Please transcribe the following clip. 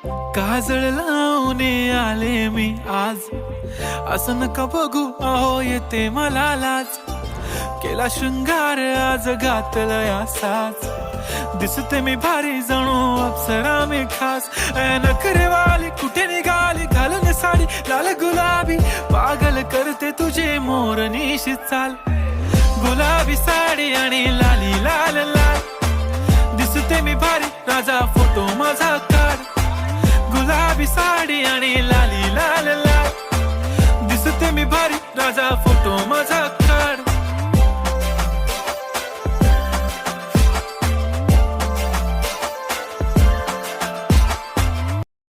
काजळ लावून आले मी आज, असं नका बघू अहो येते मला लाज. केला शृंगार आज घातलाय असाच, दिसते मी भारी जणू अप्सरा मी खास. नखरेवाली कुठे निघाली घालून साडी लाल गुलाबी, पागल करते तुझे मोरनीशी चाल. गुलाबी साडी आणि लाली लाल लाल, दिसते मी भारी राजा फोटो माझा काढ. गुलाबी साडी आणि लाली लाल लाल, दिसते मी भारी राजा फोटो माझा